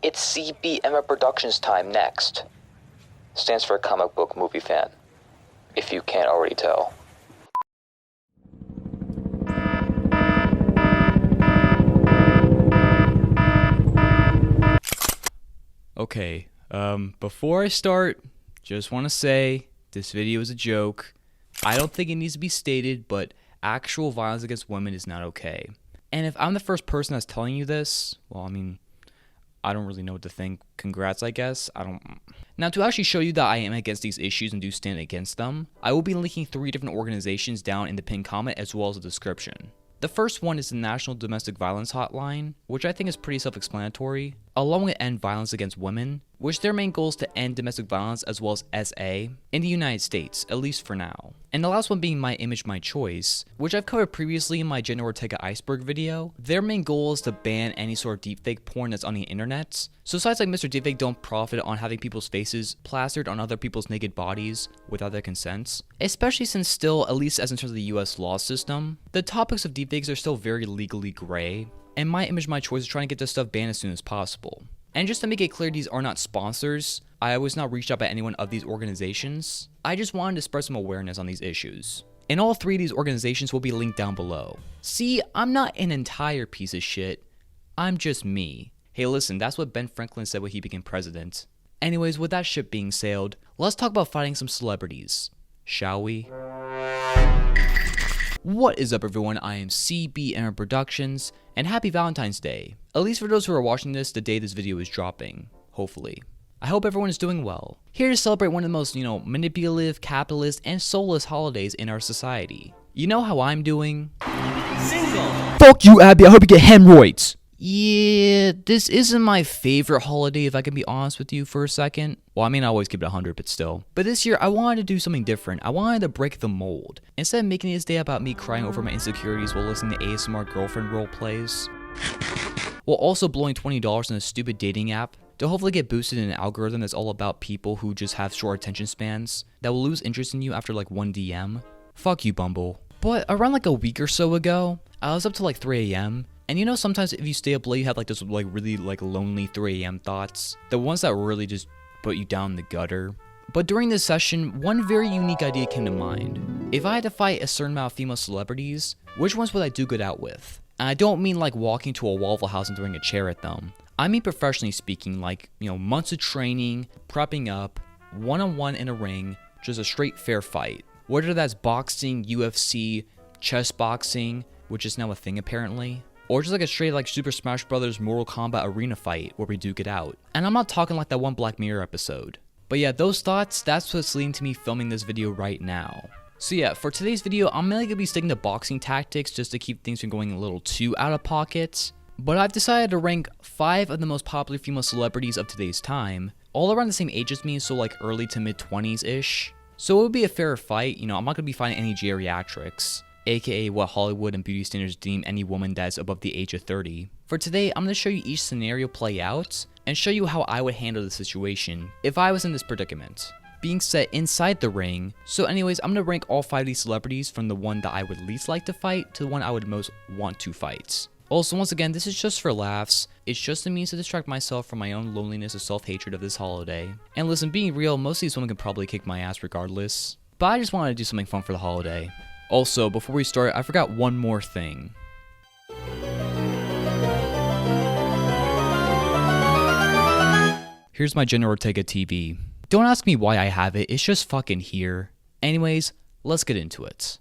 It's CBM Productions time next. Stands for comic book movie fan, if you can't already tell. Okay, before I start, just want to say this video is a joke. I don't think it needs to be stated, but actual violence against women is not okay. And if I'm the first person that's telling you this, well, I mean, I don't really know what to think. Congrats, I guess. Now, to actually show you that I am against these issues and do stand against them, I will be linking 3 different organizations down in the pinned comment as well as the description. The first one is the National Domestic Violence Hotline, which I think is pretty self-explanatory, along with End Violence Against Women, which their main goal is to end domestic violence as well as SA in the United States, at least for now. And the last one being My Image, My Choice, which I've covered previously in my Jenna Ortega Iceberg video. Their main goal is to ban any sort of deepfake porn that's on the internet. So sites like Mr. Deepfake don't profit on having people's faces plastered on other people's naked bodies without their consents, especially since still, at least as in terms of the US law system, the topics of deepfakes are still very legally gray, and My Image, My Choice is trying to get this stuff banned as soon as possible. And just to make it clear, these are not sponsors. I was not reached out by anyone of these organizations. I just wanted to spread some awareness on these issues. And all 3 of these organizations will be linked down below. See, I'm not an entire piece of shit. I'm just me. Hey listen, that's what Ben Franklin said when he became president. Anyways, with that ship being sailed, let's talk about fighting some celebrities. Shall we? What is up everyone, I am CBM Productions, and happy Valentine's Day. At least for those who are watching this the day this video is dropping, hopefully. I hope everyone is doing well. Here to celebrate one of the most, manipulative, capitalist, and soulless holidays in our society. You know how I'm doing? Single! Fuck you, Abby, I hope you get hemorrhoids! Yeah, this isn't my favorite holiday if I can be honest with you for a second. Well, I mean, I always keep it 100, but still. But this year, I wanted to do something different. I wanted to break the mold. Instead of making this day about me crying over my insecurities while listening to ASMR girlfriend role plays, while also blowing $20 on a stupid dating app to hopefully get boosted in an algorithm that's all about people who just have short attention spans that will lose interest in you after like 1 DM. Fuck you, Bumble. But around like a week or so ago, I was up till like 3 AM. And sometimes if you stay up late, you have like those like really like lonely 3 AM thoughts. The ones that really just put you down the gutter. But during this session, one very unique idea came to mind. If I had to fight a certain amount of female celebrities, which ones would I do good out with? And I don't mean like walking to a Waffle House and throwing a chair at them. I mean professionally speaking, like, months of training, prepping up, one-on-one in a ring, just a straight fair fight. Whether that's boxing, UFC, chess boxing, which is now a thing apparently, or just like a straight like Super Smash Bros. Mortal Kombat arena fight where we duke it out. And I'm not talking like that one Black Mirror episode. But yeah, those thoughts, that's what's leading to me filming this video right now. So yeah, for today's video, I'm mainly gonna be sticking to boxing tactics just to keep things from going a little too out of pocket. But I've decided to rank 5 of the most popular female celebrities of today's time, all around the same age as me, so like early to mid 20s-ish. So it would be a fair fight, I'm not gonna be fighting any geriatrics, aka what Hollywood and beauty standards deem any woman that is above the age of 30. For today, I'm going to show you each scenario play out, and show you how I would handle the situation if I was in this predicament, being set inside the ring. So anyways, I'm going to rank all 5 of these celebrities from the one that I would least like to fight to the one I would most want to fight. Also, once again, this is just for laughs. It's just a means to distract myself from my own loneliness and self-hatred of this holiday. And listen, being real, most of these women can probably kick my ass regardless, but I just wanted to do something fun for the holiday. Also, before we start, I forgot one more thing. Here's my Jenna Ortega TV. Don't ask me why I have it, it's just fucking here. Anyways, let's get into it.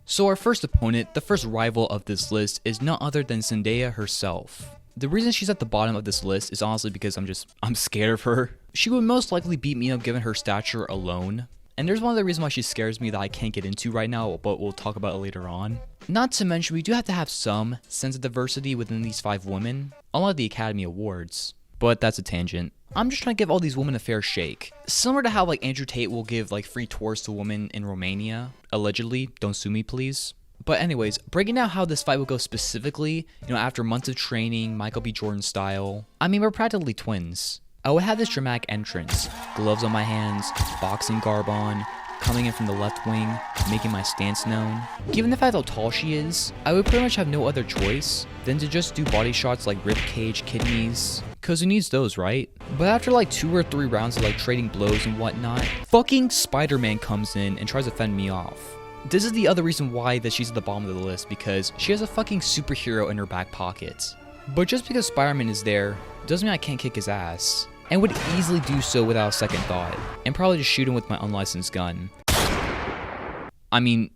So our first opponent, the first rival of this list, is none other than Zendaya herself. The reason she's at the bottom of this list is honestly because I'm scared of her. She would most likely beat me up given her stature alone. And there's one other reason why she scares me that I can't get into right now, but we'll talk about it later on. Not to mention, we do have to have some sense of diversity within these 5 women, unlike the Academy Awards. But that's a tangent. I'm just trying to give all these women a fair shake. Similar to how like Andrew Tate will give like free tours to women in Romania, allegedly. Don't sue me, please. But anyways, breaking down how this fight will go specifically, after months of training, Michael B. Jordan style. I mean, we're practically twins. I would have this dramatic entrance, gloves on my hands, boxing garb on, coming in from the left wing, making my stance known. Given the fact how tall she is, I would pretty much have no other choice than to just do body shots like ribcage, kidneys, cause who needs those, right? But after like 2 or 3 rounds of like trading blows and whatnot, fucking Spider-Man comes in and tries to fend me off. This is the other reason why that she's at the bottom of the list, because she has a fucking superhero in her back pocket. But just because Spider-Man is there, doesn't mean I can't kick his ass. And would easily do so without a second thought, and probably just shoot him with my unlicensed gun. I mean,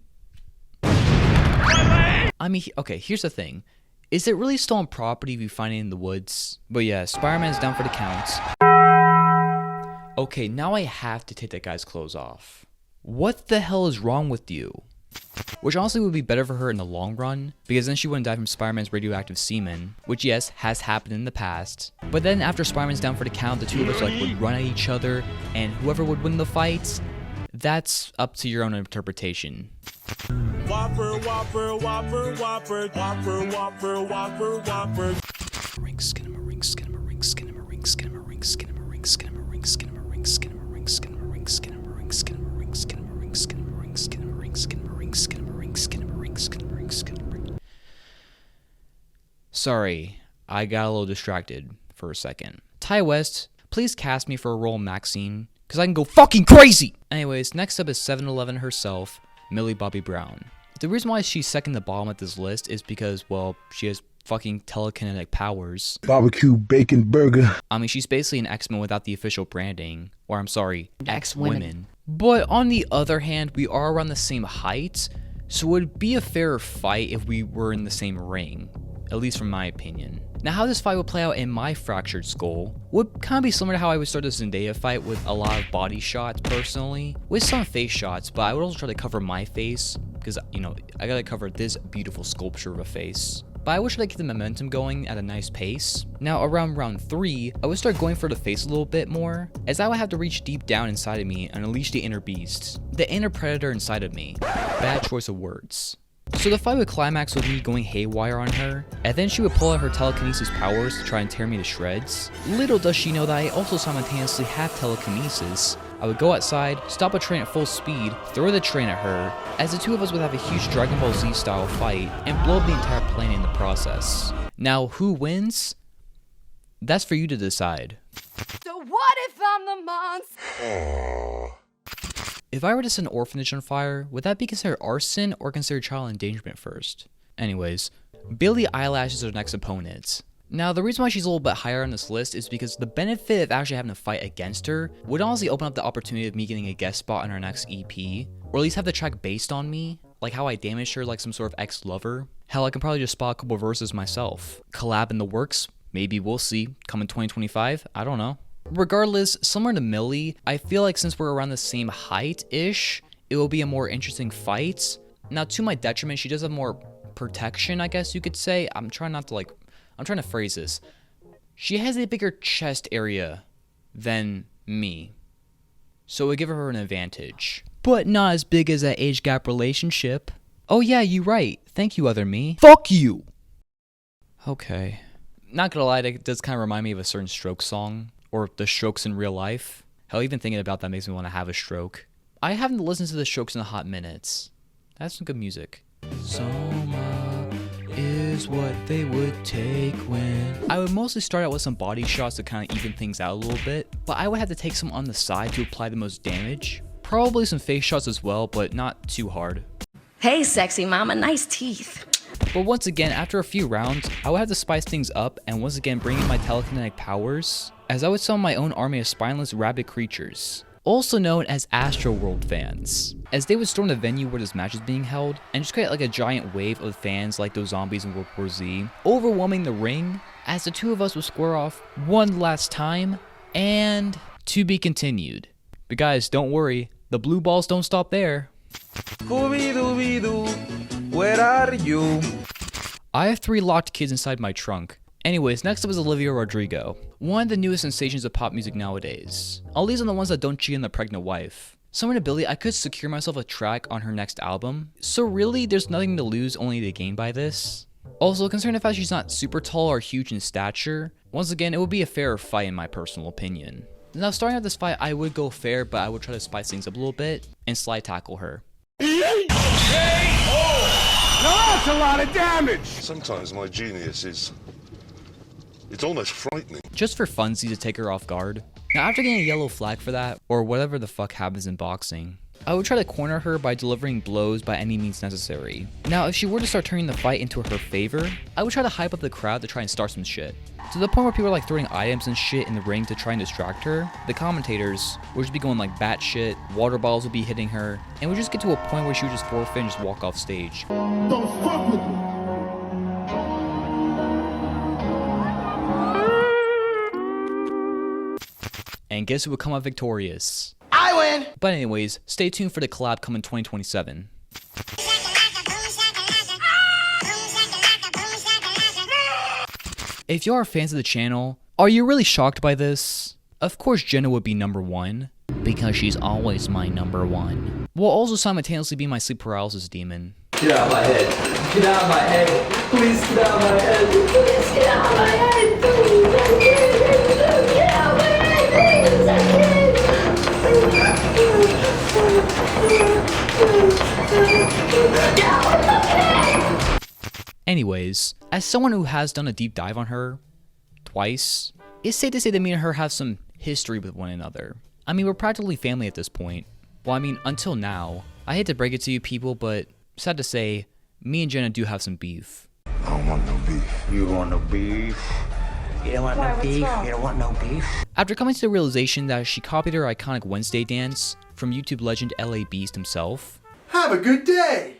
okay, here's the thing. Is it really stolen property if you find it in the woods? But yeah, Spider-Man's down for the count. Okay, now I have to take that guy's clothes off. What the hell is wrong with you? Which honestly would be better for her in the long run, because then she wouldn't die from Spider-Man's radioactive semen, which yes, has happened in the past. But then after Spider-Man's down for the count, the two of us like would run at each other, and whoever would win the fight, that's up to your own interpretation. Whopper, whopper, whopper, whopper, whopper, whopper, whopper, whopper. Ring skin him a ring skin him a ring skin him a ring skin him a ring skin him a ring skin him a ring skin him a ring skin him a ring skin him a ring skin him a ring skin him a ring skin him a ring skin him a ring skin him a ring skin him a ring skin him a ring skin him a ring skin him a ring skin him a ring. Sorry, I got a little distracted for a second. Ty West, please cast me for a role in Maxine, cause I can go fucking crazy! Anyways, next up is 7-Eleven herself, Millie Bobby Brown. The reason why she's second to bottom at this list is because, well, she has fucking telekinetic powers. Barbecue bacon burger. I mean, she's basically an X-Men without the official branding. Or I'm sorry, X-Women. But on the other hand, we are around the same height, so it would be a fairer fight if we were in the same ring. At least from my opinion. Now, how this fight would play out in my fractured skull would kind of be similar to how I would start the Zendaya fight, with a lot of body shots personally, with some face shots, but I would also try to cover my face, because, you know, I gotta cover this beautiful sculpture of a face. But I would try to keep the momentum going at a nice pace. Now, around round 3, I would start going for the face a little bit more, as I would have to reach deep down inside of me and unleash the inner beast, the inner predator inside of me. Bad choice of words. So the fight would climax with me going haywire on her, and then she would pull out her telekinesis powers to try and tear me to shreds. Little does she know that I also simultaneously have telekinesis. I would go outside, stop a train at full speed, throw the train at her, as the two of us would have a huge Dragon Ball Z style fight, and blow up the entire planet in the process. Now, who wins? That's for you to decide. So what if I'm the monster? If I were to set an orphanage on fire, would that be considered arson or considered child endangerment first? Anyways, Billie Eilish is our next opponent. Now, the reason why she's a little bit higher on this list is because the benefit of actually having to fight against her would honestly open up the opportunity of me getting a guest spot on our next EP, or at least have the track based on me, like how I damaged her like some sort of ex-lover. Hell, I can probably just spot a couple verses myself. Collab in the works, maybe, we'll see, come in 2025, I don't know. Regardless, similar to Millie, I feel like since we're around the same height-ish, it will be a more interesting fight. Now, to my detriment, she does have more protection, I guess you could say. I'm trying to phrase this. She has a bigger chest area than me, so it would give her an advantage. But not as big as that age gap relationship. Oh yeah, you right. Thank you, other me. Fuck you! Okay. Not gonna lie, that does kind of remind me of a certain Strokes song. Or the Strokes in real life. Hell, even thinking about that makes me want to have a stroke. I haven't listened to the Strokes in a hot minute. That's some good music. Soma is what they would take when... I would mostly start out with some body shots to kind of even things out a little bit, but I would have to take some on the side to apply the most damage. Probably some face shots as well, but not too hard. Hey, sexy mama, nice teeth. But once again, after a few rounds, I would have to spice things up and once again bring in my telekinetic powers, as I would summon my own army of spineless rabid creatures, also known as Astroworld fans, as they would storm the venue where this match is being held and just create like a giant wave of fans like those zombies in World War Z, overwhelming the ring, as the two of us would square off one last time, and to be continued. But guys, don't worry, the blue balls don't stop there. Scooby-Dooby-Doo, where are you? I have 3 locked kids inside my trunk. Anyways, next up is Olivia Rodrigo, one of the newest sensations of pop music nowadays. All these are the ones that don't cheat on the pregnant wife. Similar to Billie, I could secure myself a track on her next album, so really there's nothing to lose, only to gain by this. Also, considering the fact she's not super tall or huge in stature, once again it would be a fairer fight in my personal opinion. Now starting out this fight, I would go fair, but I would try to spice things up a little bit and slide tackle her. That's a lot of damage! Sometimes my genius is... it's almost frightening. Just for funsies to take her off guard. Now after getting a yellow flag for that, or whatever the fuck happens in boxing, I would try to corner her by delivering blows by any means necessary. Now if she were to start turning the fight into her favor, I would try to hype up the crowd to try and start some shit. To the point where people are like throwing items and shit in the ring to try and distract her, the commentators would just be going like batshit, water bottles would be hitting her, and would just get to a point where she would just forfeit and just walk off stage. Don't fuck with me. And guess who would come out victorious? I win! But anyways, stay tuned for the collab coming 2027. If you are fans of the channel, are you really shocked by this? Of course Jenna would be number one, because she's always my number one, while also simultaneously be my sleep paralysis demon. Get out of my head. Get out of my head. Please get out of my head. Please get out of my head. Please, I can't. Get out of my head. Please, I can't. Get out of my head. Anyways, as someone who has done a deep dive on her twice, it's safe to say that me and her have some history with one another. I mean, we're practically family at this point. Well, I mean, until now. I hate to break it to you people, but sad to say, me and Jenna do have some beef. I don't want no beef. You want no beef? You don't want no beef? You don't want no beef? After coming to the realization that she copied her iconic Wednesday dance from YouTube legend LA Beast himself, Have a good day!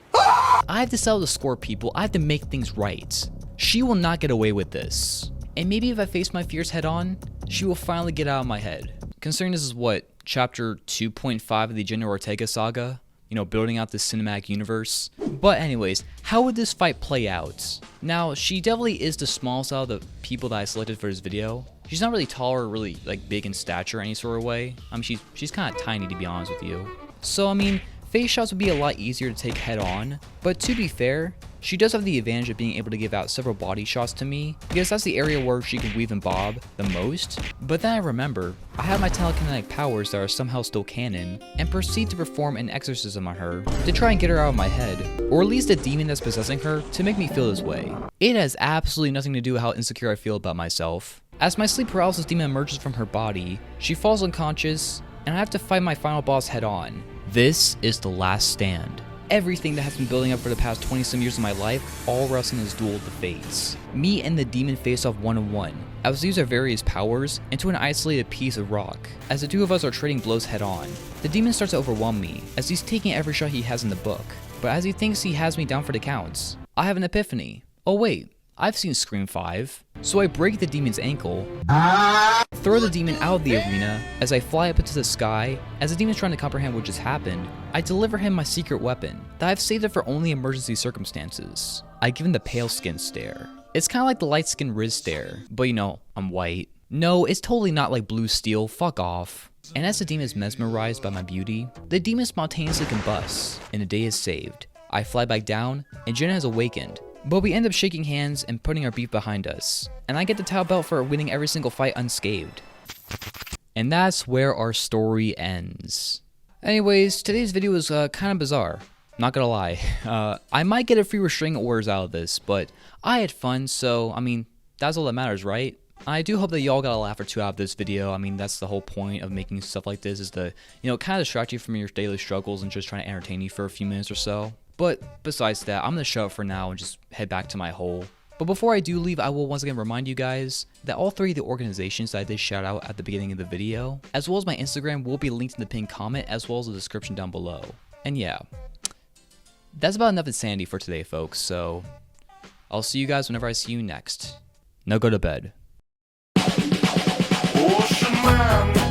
I have to settle the score, people. I have to make things right. She will not get away with this. And maybe if I face my fears head on, she will finally get out of my head. Considering this is what, chapter 2.5 of the Jenna Ortega saga? You know, building out this cinematic universe. But anyways, how would this fight play out? Now, she definitely is the smallest out of the people that I selected for this video. She's not really tall or really like big in stature any sort of way. I mean, she's kind of tiny, to be honest with you. So I mean, face shots would be a lot easier to take head on, but to be fair, she does have the advantage of being able to give out several body shots to me, because that's the area where she can weave and bob the most. But then I remember, I have my telekinetic powers that are somehow still canon, and proceed to perform an exorcism on her to try and get her out of my head, or at least the demon that's possessing her to make me feel this way. It has absolutely nothing to do with how insecure I feel about myself. As my sleep paralysis demon emerges from her body, she falls unconscious, and I have to fight my final boss head on. This is the last stand. Everything that has been building up for the past 20-some years of my life, all wrestling this duel of the fates. Me and the demon face off one-on-one, as we use our various powers into an isolated piece of rock, as the two of us are trading blows head on. The demon starts to overwhelm me, as he's taking every shot he has in the book, but as he thinks he has me down for the counts, I have an epiphany. Oh wait, I've seen Scream 5. So I break the demon's ankle, throw the demon out of the arena. As I fly up into the sky, as the demon's trying to comprehend what just happened, I deliver him my secret weapon that I've saved it for only emergency circumstances. I give him the pale skin stare. It's kind of like the light skin Riz stare, but you know, I'm white. No, it's totally not like blue steel, fuck off. And as the demon is mesmerized by my beauty, the demon spontaneously combusts, and the day is saved. I fly back down, and Jenna has awakened. But we end up shaking hands and putting our beef behind us, and I get the title belt for winning every single fight unscathed. And that's where our story ends. Anyways, today's video was kind of bizarre, not gonna lie. I might get a few restraining orders out of this, but I had fun, so I mean, that's all that matters, right? I do hope that y'all got a laugh or two out of this video. I mean, that's the whole point of making stuff like this, is to, you know, kind of distract you from your daily struggles and just trying to entertain you for a few minutes or so. But besides that, I'm going to shut up for now and just head back to my hole. But before I do leave, I will once again remind you guys that all three of the organizations that I did shout out at the beginning of the video, as well as my Instagram, will be linked in the pinned comment, as well as the description down below. And yeah, that's about enough insanity for today, folks. So I'll see you guys whenever I see you next. Now go to bed. Ocean man.